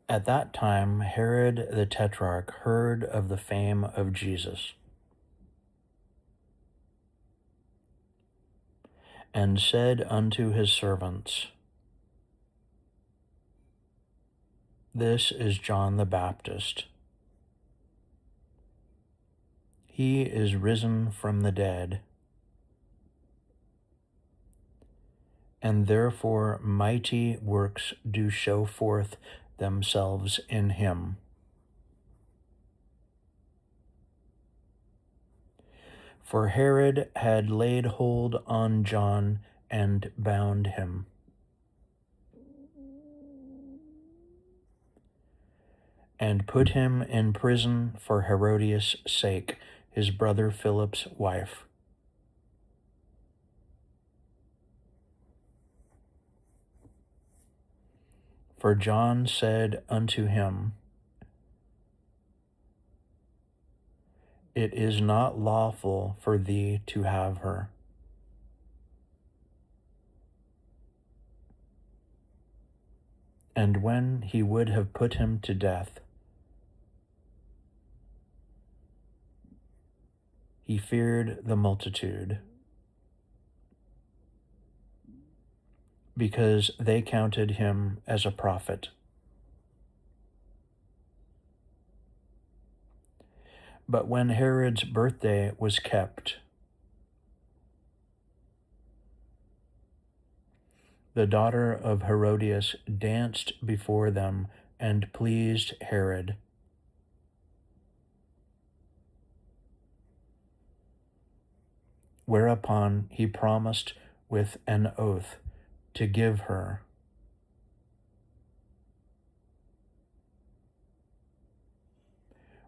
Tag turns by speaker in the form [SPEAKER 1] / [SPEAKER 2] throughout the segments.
[SPEAKER 1] At that time, Herod the Tetrarch heard of the fame of Jesus, and said unto his servants, This is John the Baptist. He is risen from the dead, and therefore mighty works do show forth themselves in him. For Herod had laid hold on John and bound him, and put him in prison for Herodias' sake, his brother Philip's wife. For John said unto him, It is not lawful for thee to have her. And when he would have put him to death, he feared the multitude, because they counted him as a prophet. But when Herod's birthday was kept, the daughter of Herodias danced before them and pleased Herod. Whereupon he promised with an oath to give her.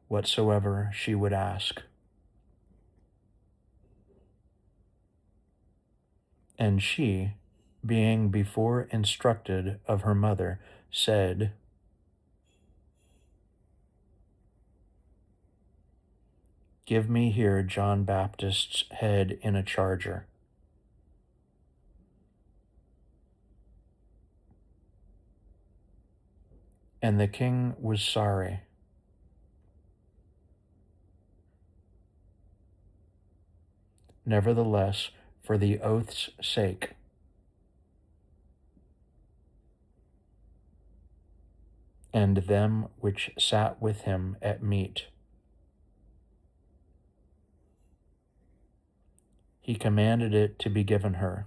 [SPEAKER 1] Whatsoever she would ask. And she, being before instructed of her mother, said, Give me here John Baptist's head in a charger. And the king was sorry. Nevertheless, for the oath's sake, and them which sat with him at meat, he commanded it to be given her.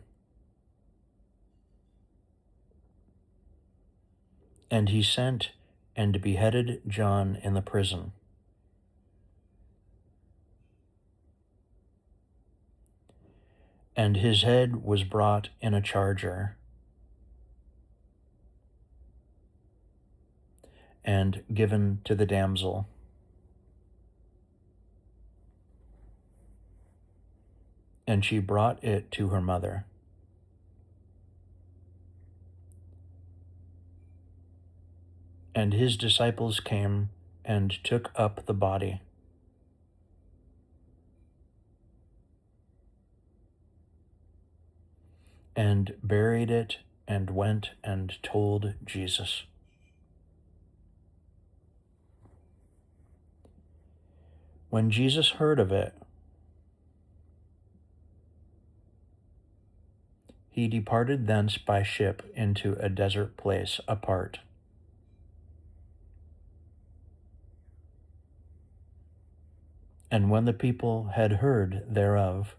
[SPEAKER 1] And he sent and beheaded John in the prison. And his head was brought in a charger, and given to the damsel. And she brought it to her mother. And his disciples came and took up the body, and buried it, and went and told Jesus. When Jesus heard of it, he departed thence by ship into a desert place apart. And when the people had heard thereof,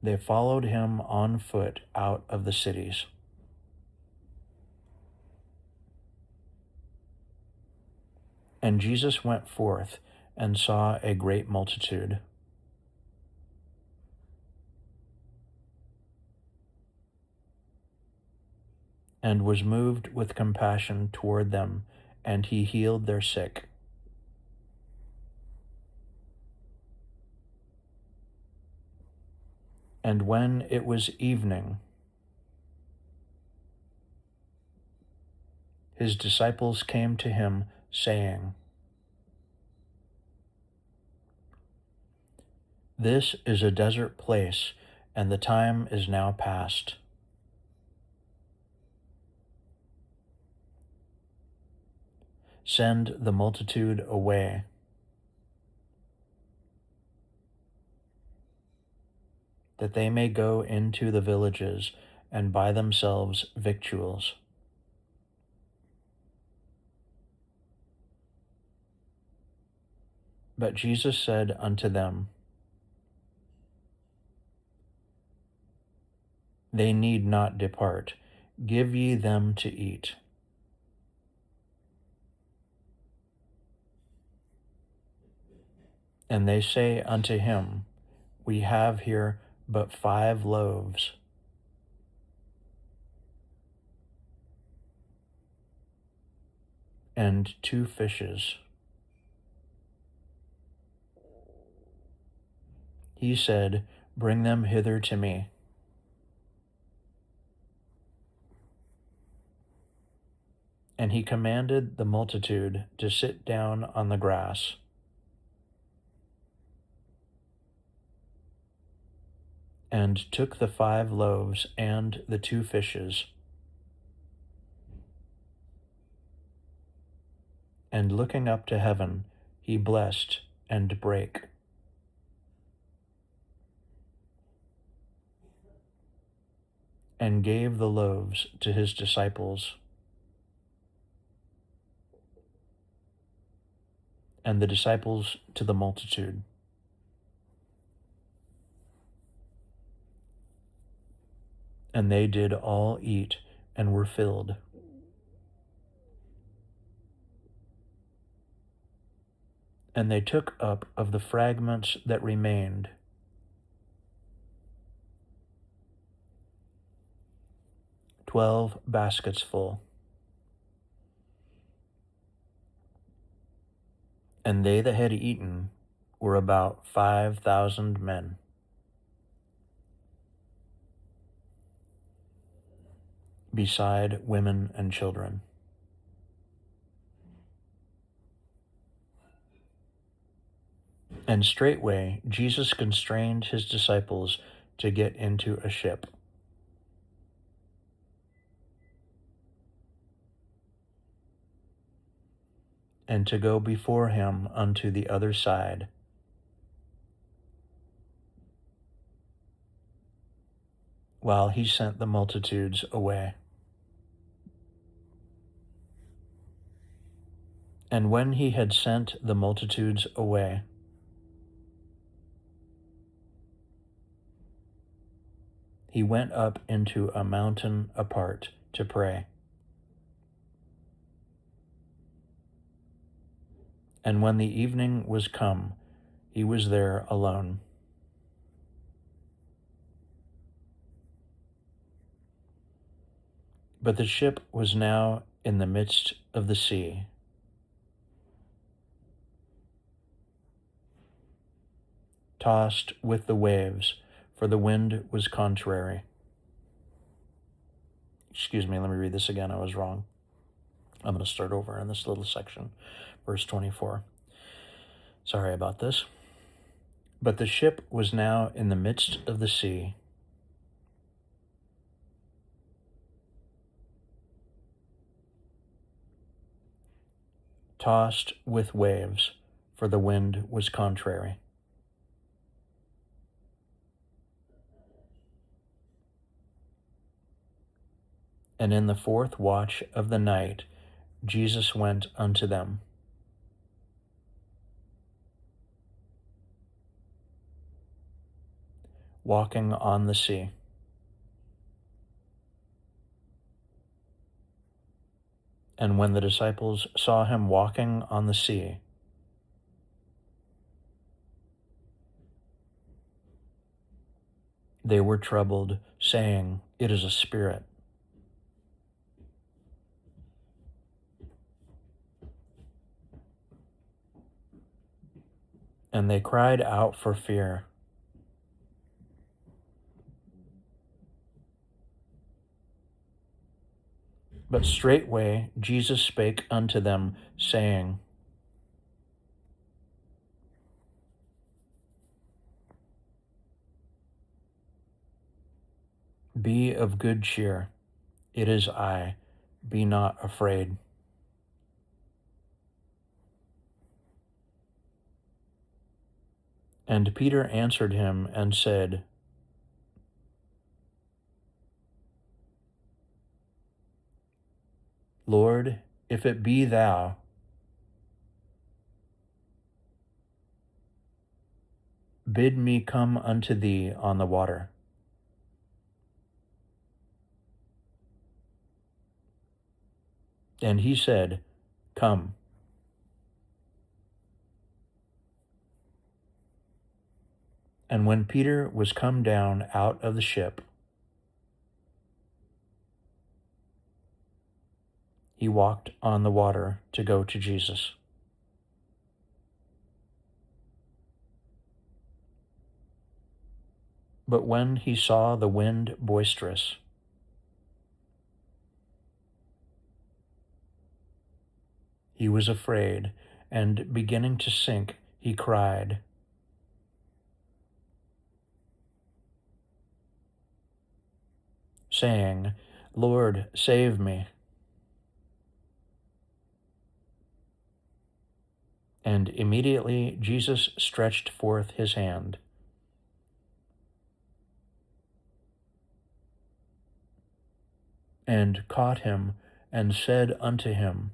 [SPEAKER 1] they followed him on foot out of the cities. And Jesus went forth and saw a great multitude, and was moved with compassion toward them, and he healed their sick. And when it was evening, his disciples came to him, saying, This is a desert place, and the time is now past. Send the multitude away, that they may go into the villages and buy themselves victuals. But Jesus said unto them, They need not depart. Give ye them to eat. And they say unto him, We have here but 5 loaves, and 2 fishes. He said, Bring them hither to me. And he commanded the multitude to sit down on the grass. And took the 5 loaves and the 2 fishes, and looking up to heaven, he blessed and brake, and gave the loaves to his disciples, and the disciples to the multitude. And they did all eat and were filled. And they took up of the fragments that remained 12 baskets full. And they that had eaten were about 5,000 men. Beside women and children. And straightway Jesus constrained his disciples to get into a ship, and to go before him unto the other side, while he sent the multitudes away. And when he had sent the multitudes away, he went up into a mountain apart to pray. And when the evening was come, he was there alone. But the ship was now in the midst of the sea, tossed with the waves, for the wind was contrary. Excuse me, let me read this again. I was wrong. I'm going to start over in this little section, verse 24. Sorry about this. But the ship was now in the midst of the sea, tossed with waves, for the wind was contrary. And in the 4th watch of the night, Jesus went unto them, walking on the sea. And when the disciples saw him walking on the sea, they were troubled, saying, It is a spirit. And they cried out for fear. But straightway Jesus spake unto them, saying, Be of good cheer, it is I, be not afraid. And Peter answered him and said, Lord, if it be thou, bid me come unto thee on the water. And he said, Come. And when Peter was come down out of the ship, he walked on the water to go to Jesus. But when he saw the wind boisterous, he was afraid, and beginning to sink, he cried, saying, Lord, save me. And immediately Jesus stretched forth his hand and caught him and said unto him,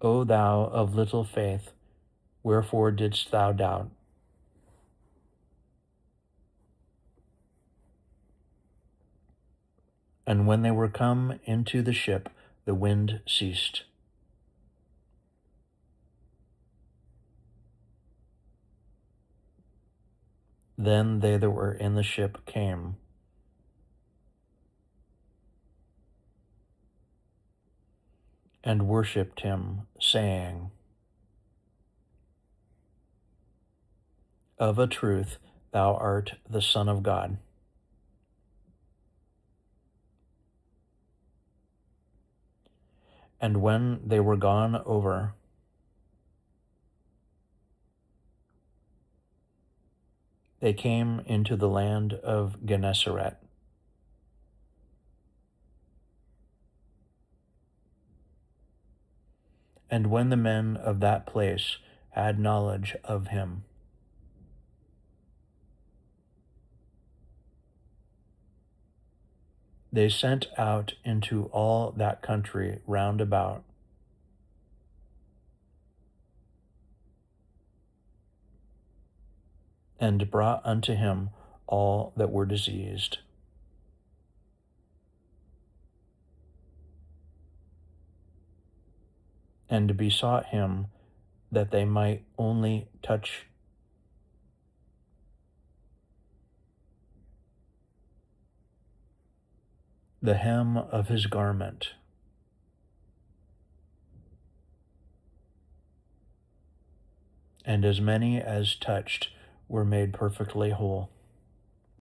[SPEAKER 1] O thou of little faith, wherefore didst thou doubt? And when they were come into the ship, the wind ceased. Then they that were in the ship came and worshipped him, saying, Of a truth, thou art the Son of God. And when they were gone over, they came into the land of Gennesaret. And when the men of that place had knowledge of him, they sent out into all that country round about, and brought unto him all that were diseased, and besought him that they might only touch the hem of his garment. And as many as touched were made perfectly whole.